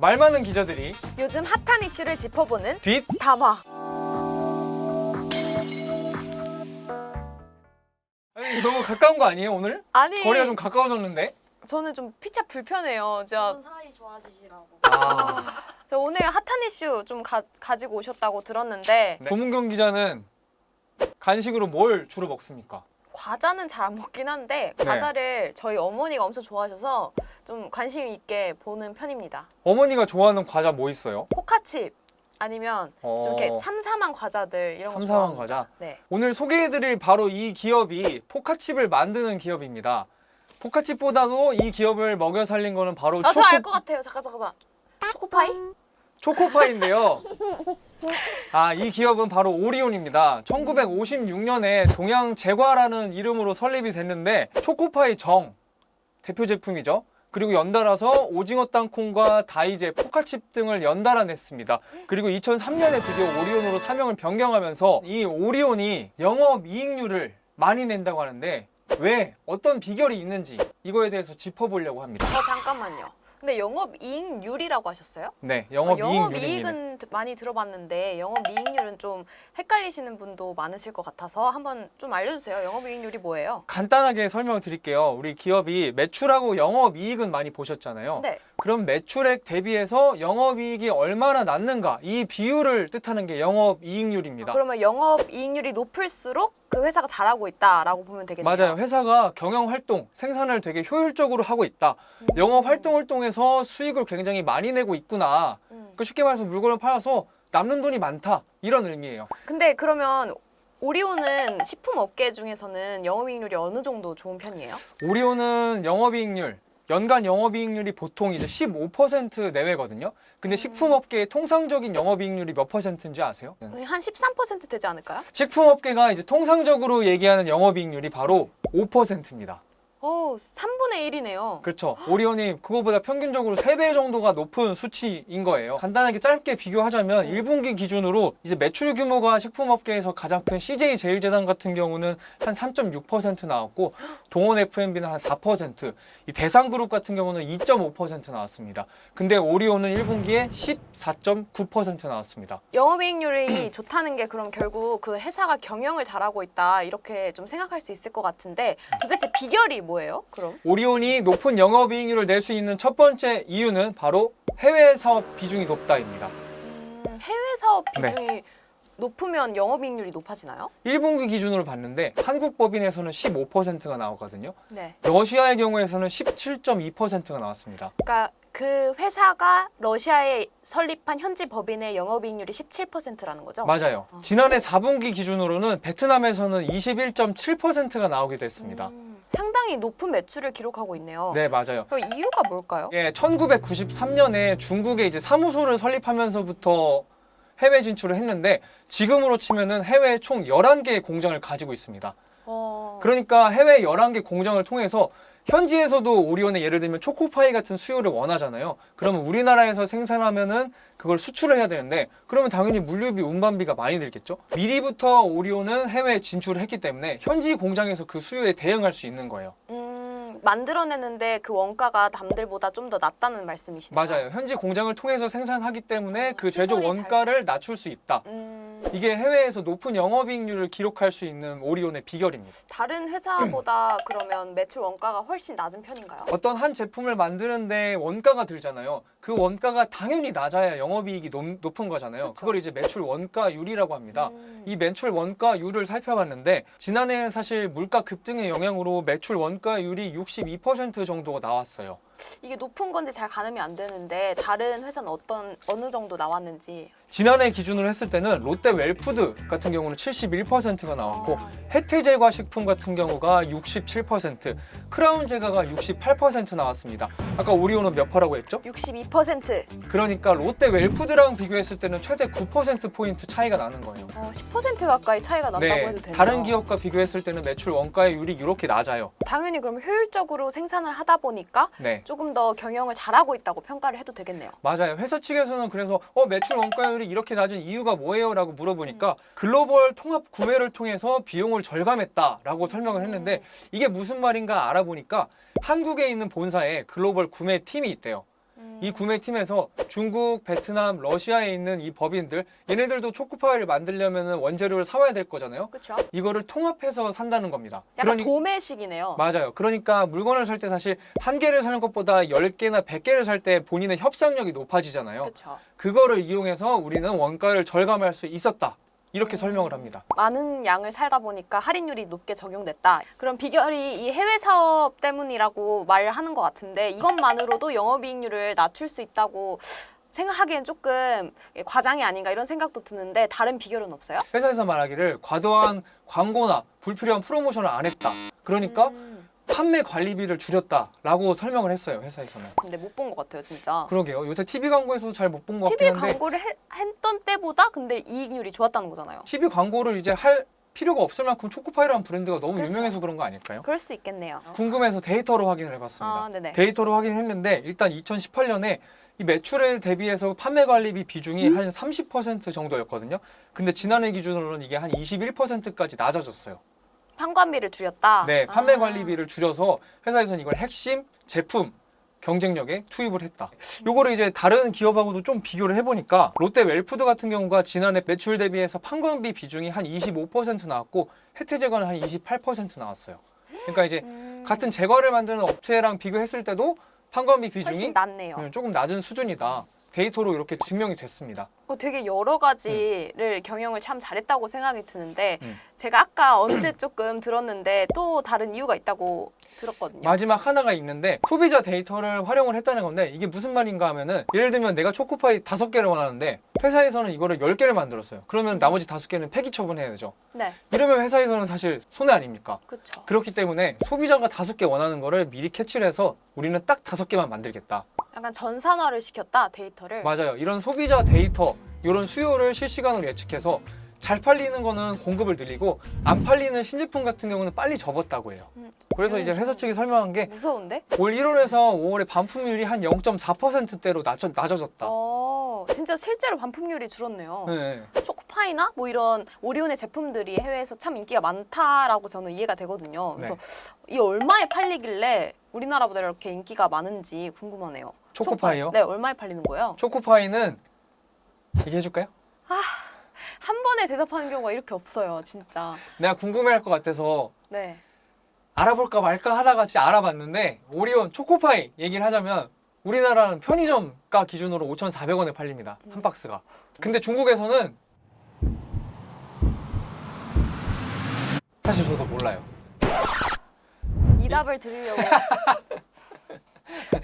말 많은 기자들이 요즘 핫한 이슈를 짚어보는 뒷담화. 담화. 아니, 너무 가까운 거 아니에요 오늘? 아니, 거리가 좀 가까워졌는데? 저는 좀 피차 불편해요. 그런 사이 좋아지시라고. 저 오늘 핫한 이슈 좀 가지고 오셨다고 들었는데 네. 조문경 기자는 간식으로 뭘 주로 먹습니까? 과자는 잘 안 먹긴 한데 네. 과자를 저희 어머니가 엄청 좋아하셔서 좀 관심 있게 보는 편입니다. 어머니가 좋아하는 과자 뭐 있어요? 포카칩 아니면 좀 이렇게 삼삼한 과자들 이런 거 삼삼한 좋아합니다. 과자? 네. 오늘 소개해드릴 바로 이 기업이 포카칩을 만드는 기업입니다. 포카칩보다도 이 기업을 먹여 살린 거는 바로 저 알 것 같아요. 잠깐. 초코파이? 초코파이인데요. 이 기업은 바로 오리온입니다. 1956년에 동양제과라는 이름으로 설립이 됐는데 초코파이 정 대표 제품이죠. 그리고 연달아서 오징어 땅콩과 다이제, 포카칩 등을 연달아 냈습니다. 그리고 2003년에 드디어 오리온으로 사명을 변경하면서 이 오리온이 영업이익률을 많이 낸다고 하는데 왜? 어떤 비결이 있는지 이거에 대해서 짚어보려고 합니다. 잠깐만요. 근데 영업이익률이라고 하셨어요? 네, 영업이익률입니다. 영업이익은 많이 들어봤는데 영업이익률은 좀 헷갈리시는 분도 많으실 것 같아서 한번 좀 알려주세요. 영업이익률이 뭐예요? 간단하게 설명을 드릴게요. 우리 기업이 매출하고 영업이익은 많이 보셨잖아요. 네. 그럼 매출액 대비해서 영업이익이 얼마나 났는가 이 비율을 뜻하는 게 영업이익률입니다. 그러면 영업이익률이 높을수록 그 회사가 잘하고 있다라고 보면 되겠네요. 맞아요. 회사가 경영활동, 생산을 되게 효율적으로 하고 있다. 영업활동을 통해서 수익을 굉장히 많이 내고 있구나. 그러니까 쉽게 말해서 물건을 팔아서 남는 돈이 많다. 이런 의미예요. 근데 그러면 오리온은 식품업계 중에서는 영업이익률이 어느 정도 좋은 편이에요? 오리온은 영업이익률, 연간 영업이익률이 보통 이제 15% 내외거든요. 근데 식품업계의 통상적인 영업이익률이 몇 %인지 아세요? 한 13% 되지 않을까요? 식품업계가 이제 통상적으로 얘기하는 영업이익률이 바로 5%입니다. 3분의 1이네요. 그렇죠. 오리온이 그거보다 평균적으로 3배 정도가 높은 수치인 거예요. 간단하게 짧게 비교하자면 1분기 기준으로 이제 매출 규모가 식품업계에서 가장 큰 CJ 제일제당 같은 경우는 한 3.6% 나왔고 동원 F&B는 한 4%, 이 대상그룹 같은 경우는 2.5% 나왔습니다. 근데 오리온은 1분기에 14.9% 나왔습니다. 영업이익률이 좋다는 게 그럼 결국 그 회사가 경영을 잘하고 있다 이렇게 좀 생각할 수 있을 것 같은데 도대체 비결이 뭐예요? 그럼? 오리온이 높은 영업이익률을 낼 수 있는 첫 번째 이유는 바로 해외 사업 비중이 높다입니다. 해외 사업 비중이 높으면 영업이익률이 높아지나요? 1분기 기준으로 봤는데 한국 법인에서는 15%가 나오거든요. 네. 러시아의 경우에서는 17.2%가 나왔습니다. 그러니까 그 회사가 러시아에 설립한 현지 법인의 영업이익률이 17%라는 거죠? 맞아요. 지난해 4분기 기준으로는 베트남에서는 21.7%가 나오기도 했습니다. 상당히 높은 매출을 기록하고 있네요. 네, 맞아요. 그 이유가 뭘까요? 1993년에 중국에 이제 사무소를 설립하면서부터 해외 진출을 했는데 지금으로 치면은 해외에 총 11개의 공장을 가지고 있습니다. 그러니까 해외 11개 공장을 통해서 현지에서도 오리온의 예를 들면 초코파이 같은 수요를 원하잖아요. 그러면 우리나라에서 생산하면은 그걸 수출을 해야 되는데 그러면 당연히 물류비, 운반비가 많이 들겠죠. 미리부터 오리온은 해외에 진출을 했기 때문에 현지 공장에서 그 수요에 대응할 수 있는 거예요. 만들어내는데 그 원가가 남들보다 좀 더 낮다는 말씀이시네요. 맞아요. 현지 공장을 통해서 생산하기 때문에 그 시설이 제조 원가를 낮출 수 있다. 이게 해외에서 높은 영업이익률을 기록할 수 있는 오리온의 비결입니다. 다른 회사보다 그러면 매출 원가가 훨씬 낮은 편인가요? 어떤 한 제품을 만드는데 원가가 들잖아요. 그 원가가 당연히 낮아야 영업이익이 높은 거잖아요. 그쵸. 그걸 이제 매출 원가율이라고 합니다. 이 매출 원가율을 살펴봤는데 지난해 사실 물가 급등의 영향으로 매출 원가율이 62% 정도가 나왔어요. 이게 높은 건지 잘 가늠이 안 되는데 다른 회사는 어느 정도 나왔는지. 지난해 기준으로 했을 때는 롯데 웰푸드 같은 경우는 71%가 나왔고 혜태제과 식품 같은 경우가 67%, 크라운 제과가 68% 나왔습니다. 아까 오리온은 몇 퍼라고 했죠? 62%. 그러니까 롯데 웰푸드랑 비교했을 때는 최대 9%포인트 차이가 나는 거예요. 10% 가까이 차이가 난다고 해도 되네요. 다른 기업과 비교했을 때는 매출 원가율이 이렇게 낮아요. 당연히 그럼 효율적으로 생산을 하다 보니까 네. 조금 더 경영을 잘하고 있다고 평가를 해도 되겠네요. 맞아요. 회사 측에서는 그래서 매출 원가율이 이렇게 낮은 이유가 뭐예요? 라고 물어보니까 글로벌 통합 구매를 통해서 비용을 절감했다라고 설명을 했는데 이게 무슨 말인가 알아보니까 한국에 있는 본사에 글로벌 구매 팀이 있대요. 이 구매팀에서 중국, 베트남, 러시아에 있는 이 법인들 얘네들도 초코파이를 만들려면 원재료를 사와야 될 거잖아요. 그렇죠. 이거를 통합해서 산다는 겁니다. 약간 도매식이네요. 맞아요. 그러니까 물건을 살 때 사실 한 개를 사는 것보다 10개나 100개를 살 때 본인의 협상력이 높아지잖아요. 그렇죠. 그거를 이용해서 우리는 원가를 절감할 수 있었다. 이렇게 설명을 합니다. 많은 양을 살다 보니까 할인율이 높게 적용됐다. 그럼 비결이 이 해외 사업 때문이라고 말을 하는 것 같은데 이것만으로도 영업이익률을 낮출 수 있다고 생각하기엔 조금 과장이 아닌가 이런 생각도 드는데 다른 비결은 없어요? 회사에서 말하기를 과도한 광고나 불필요한 프로모션을 안 했다. 그러니까 판매 관리비를 줄였다라고 설명을 했어요. 회사에서는. 근데 못 본 것 같아요, 진짜. 그러게요. 요새 TV 광고에서도 잘 못 본 것 같긴 TV 한데 광고를 했던 때보다 근데 이익률이 좋았다는 거잖아요. TV 광고를 이제 할 필요가 없을 만큼 초코파이라는 브랜드가 너무 그렇죠. 유명해서 그런 거 아닐까요? 그럴 수 있겠네요. 궁금해서 데이터로 확인을 해봤습니다. 아, 네네. 데이터로 확인했는데 일단 2018년에 이 매출에 대비해서 판매 관리비 비중이 한 30% 정도였거든요. 근데 지난해 기준으로는 이게 한 21%까지 낮아졌어요. 판관비를 줄였다? 네, 판매 관리비를 줄여서 회사에서는 이걸 핵심 제품 경쟁력에 투입을 했다. 요거를 이제 다른 기업하고도 좀 비교를 해보니까 롯데 웰푸드 같은 경우가 지난해 매출 대비해서 판관비 비중이 한 25% 나왔고 혜태제과는 한 28% 나왔어요. 그러니까 이제 같은 제과를 만드는 업체랑 비교했을 때도 판관비 비중이 훨씬 낫네요. 조금 낮은 수준이다. 데이터로 이렇게 증명이 됐습니다. 되게 여러 가지를 경영을 참 잘했다고 생각이 드는데 제가 아까 언뜻 조금 들었는데 또 다른 이유가 있다고 들었거든요. 마지막 하나가 있는데 소비자 데이터를 활용을 했다는 건데 이게 무슨 말인가 하면은 예를 들면 내가 초코파이 5개를 원하는데 회사에서는 이거를 10개를 만들었어요. 그러면 나머지 5개는 폐기 처분해야 되죠. 네, 이러면 회사에서는 사실 손해 아닙니까? 그렇죠. 그렇기 때문에 소비자가 5개 원하는 거를 미리 캐치를 해서 우리는 딱 5개만 만들겠다. 약간 전산화를 시켰다, 데이터를. 맞아요. 이런 소비자 데이터, 이런 수요를 실시간으로 예측해서 잘 팔리는 거는 공급을 늘리고 안 팔리는 신제품 같은 경우는 빨리 접었다고 해요. 그래서 이제 회사 측이 설명한 게 무서운데? 올 1월에서 5월에 반품률이 한 0.4%대로 낮아졌다. 진짜 실제로 반품률이 줄었네요. 네. 초코파이나 뭐 이런 오리온의 제품들이 해외에서 참 인기가 많다라고 저는 이해가 되거든요. 그래서 이 얼마에 팔리길래 우리나라보다 이렇게 인기가 많은지 궁금하네요. 초코파이요? 네, 얼마에 팔리는 거예요? 초코파이는 얘기해줄까요? 한 번에 대답하는 경우가 이렇게 없어요, 진짜. 내가 궁금해할 것 같아서 네. 알아볼까 말까 하다가 진짜 알아봤는데 오리온 초코파이 얘기를 하자면 우리나라는 편의점가 기준으로 5,400원에 팔립니다. 한 박스가. 근데 중국에서는 사실 저도 몰라요. 이 답을 들으려고.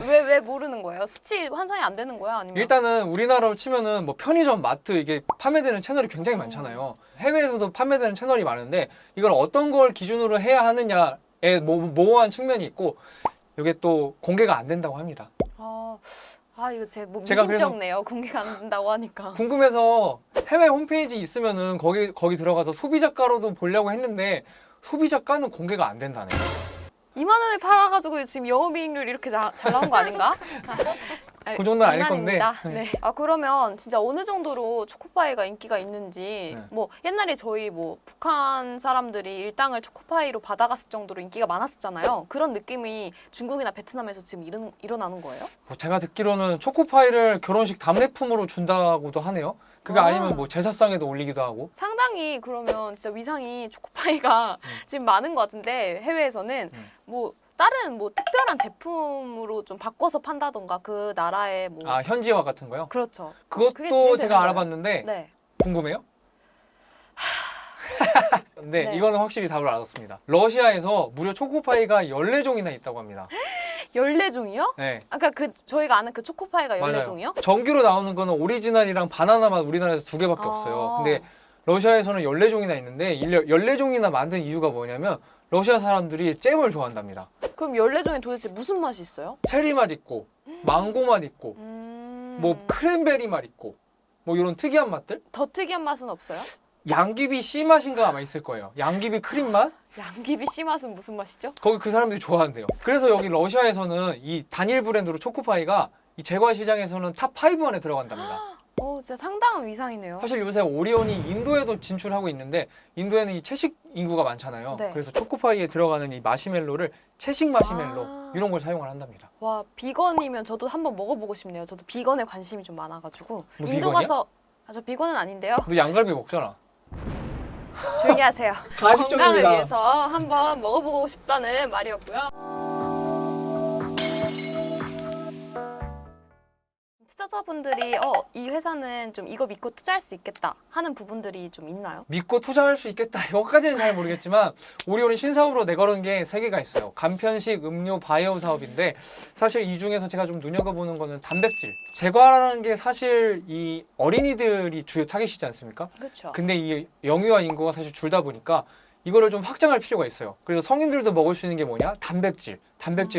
왜 모르는 거예요? 수치 환산이 안 되는 거야? 아니면 일단은 우리나라로 치면은 뭐 편의점, 마트 이게 판매되는 채널이 굉장히 많잖아요. 해외에서도 판매되는 채널이 많은데 이걸 어떤 걸 기준으로 해야 하느냐에 모호한 측면이 있고 이게 또 공개가 안 된다고 합니다. 이거 제 제가 그래서 미심쩍네요. 공개가 안 된다고 하니까. 궁금해서 해외 홈페이지 있으면은 거기 들어가서 소비자가로도 보려고 했는데 소비자가는 공개가 안 된다네요. 2만 원에 팔아가지고 지금 영업이익률이 이렇게 잘 나온 거 아닌가? 그 정도는 아닐 장난입니다. 건데. 네. 그러면 진짜 어느 정도로 초코파이가 인기가 있는지 뭐 옛날에 저희 뭐 북한 사람들이 일당을 초코파이로 받아갔을 정도로 인기가 많았었잖아요. 그런 느낌이 중국이나 베트남에서 지금 일어나는 거예요? 뭐 제가 듣기로는 초코파이를 결혼식 답례품으로 준다고도 하네요. 그게 아니면 뭐 제사상에도 올리기도 하고. 상당히 그러면 진짜 위상이 초코파이가 지금 많은 것 같은데 해외에서는 뭐 다른 뭐 특별한 제품으로 좀 바꿔서 판다던가 그 나라의 뭐 현지화 같은 거요? 그렇죠. 그게 그것도 진행되는 제가 거예요. 알아봤는데 네. 궁금해요? 네, 네. 이거는 확실히 답을 알았습니다. 러시아에서 무려 초코파이가 14종이나 있다고 합니다. 14종이요? 네. 아까 저희가 아는 그 초코파이가 맞아요. 14종이요? 정규로 나오는 거는 오리지널이랑 바나나만 우리나라에서 2개밖에 없어요. 근데 러시아에서는 14종이나 있는데 14종이나 만든 이유가 뭐냐면 러시아 사람들이 잼을 좋아한답니다. 그럼 14종에 도대체 무슨 맛이 있어요? 체리 맛 있고 망고 맛 있고 뭐 크랜베리 맛 있고 뭐 이런 특이한 맛들? 더 특이한 맛은 없어요? 양귀비 씨 맛인가 아마 있을 거예요. 양귀비 크림 맛? 양귀비 씨 맛은 무슨 맛이죠? 거기 그 사람들이 좋아한대요. 그래서 여기 러시아에서는 이 단일 브랜드로 초코파이가 이 제과 시장에서는 탑 5 안에 들어간답니다. 진짜 상당한 위상이네요. 사실 요새 오리온이 인도에도 진출하고 있는데 인도에는 이 채식 인구가 많잖아요. 네. 그래서 초코파이에 들어가는 이 마시멜로를 채식 마시멜로 아. 이런 걸 사용을 한답니다. 와, 비건이면 저도 한번 먹어보고 싶네요. 저도 비건에 관심이 좀 많아가지고. 너 인도 비건이야? 가서 저 비건은 아닌데요. 너 양갈비 먹잖아. 조용히 하세요. 가식적입니다. 건강을 위해서 한번 먹어보고 싶다는 말이었고요. 투자자분들이 이 회사는 좀 이거 믿고 투자할 수 있겠다 하는 부분들이 좀 있나요? 믿고 투자할 수 있겠다. 이거까지는 잘 모르겠지만 오리온이 신사업으로 내걸은 게 3개가 있어요. 간편식, 음료, 바이오 사업인데 사실 이 중에서 제가 좀 눈여겨보는 거는 단백질. 제과라는 게 사실 이 어린이들이 주요 타깃이지 않습니까? 그렇죠. 근데 이 영유아 인구가 사실 줄다 보니까 이거를 좀 확장할 필요가 있어요. 그래서 성인들도 먹을 수 있는 게 뭐냐? 단백질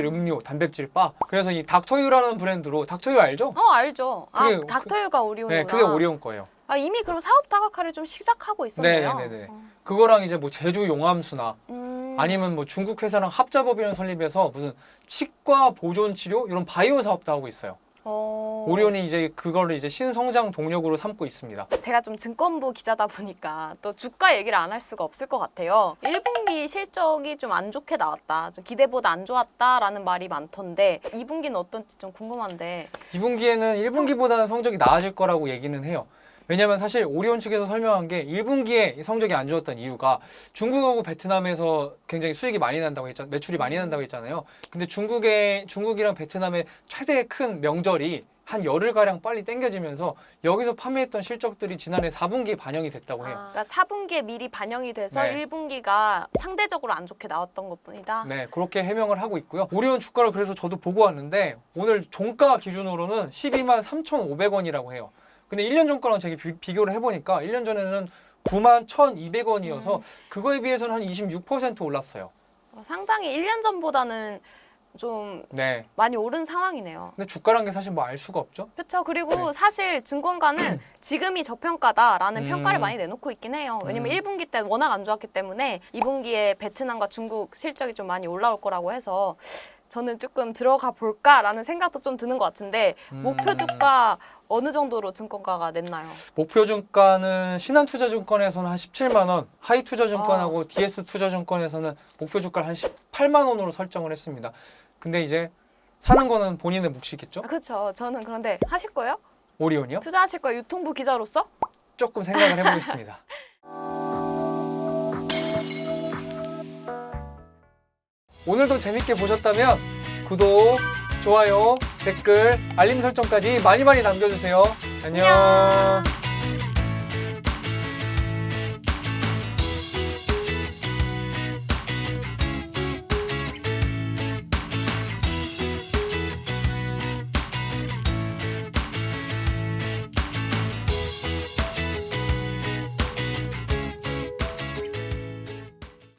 음료, 단백질 바. 그래서 이 닥터유라는 브랜드로 닥터유 알죠? 알죠. 그게 닥터유가 오리온이구나. 네, 그게 오리온 거예요. 이미 그럼 사업 다각화를 좀 시작하고 있었네요. 네네네. 그거랑 이제 뭐 제주 용암수나 음. 아니면 뭐 중국 회사랑 합자법인을 설립해서 무슨 치과 보존 치료 이런 바이오 사업도 하고 있어요. 오리온이 이제 그거를 이제 신성장 동력으로 삼고 있습니다. 제가 좀 증권부 기자다 보니까 또 주가 얘기를 안 할 수가 없을 것 같아요. 1분기 실적이 좀 안 좋게 나왔다. 좀 기대보다 안 좋았다라는 말이 많던데 2분기는 어떤지 좀 궁금한데. 2분기에는 1분기보다는 성적이 나아질 거라고 얘기는 해요. 왜냐면 사실 오리온 측에서 설명한 게 1분기에 성적이 안 좋았던 이유가 중국하고 베트남에서 굉장히 수익이 많이 난다고 했잖아요. 매출이 많이 난다고 했잖아요. 근데 중국이랑 베트남의 최대 큰 명절이 한 열흘가량 빨리 땡겨지면서 여기서 판매했던 실적들이 지난해 4분기에 반영이 됐다고 해요. 그러니까 4분기에 미리 반영이 돼서 네. 1분기가 상대적으로 안 좋게 나왔던 것뿐이다. 네, 그렇게 해명을 하고 있고요. 오리온 주가를 그래서 저도 보고 왔는데 오늘 종가 기준으로는 12만 3,500원이라고 해요. 근데 1년 전 거랑 제가 비교를 해보니까 1년 전에는 9만 1,200원이어서 그거에 비해서는 한 26% 올랐어요. 상당히 1년 전보다는 좀 네. 많이 오른 상황이네요. 근데 주가란 게 사실 뭐 알 수가 없죠. 그렇죠. 그리고 네. 사실 증권가는 지금이 저평가다라는 음. 평가를 많이 내놓고 있긴 해요. 왜냐면 1분기 때 워낙 안 좋았기 때문에 2분기에 베트남과 중국 실적이 좀 많이 올라올 거라고 해서 저는 조금 들어가 볼까라는 생각도 좀 드는 것 같은데 목표 주가 어느 정도로 증권가가 냈나요? 목표 주가는 신한투자증권에서는 한 17만 원, 하이투자증권하고 DS투자증권에서는 목표 주가를 한 18만 원으로 설정을 했습니다. 근데 이제 사는 거는 본인의 몫이겠죠? 그렇죠. 저는 그런데 하실 거예요? 오리온이요? 투자하실 거예요? 유통부 기자로서? 조금 생각을 해보겠습니다. 오늘도 재밌게 보셨다면 구독, 좋아요, 댓글, 알림 설정까지 많이 남겨주세요. 안녕.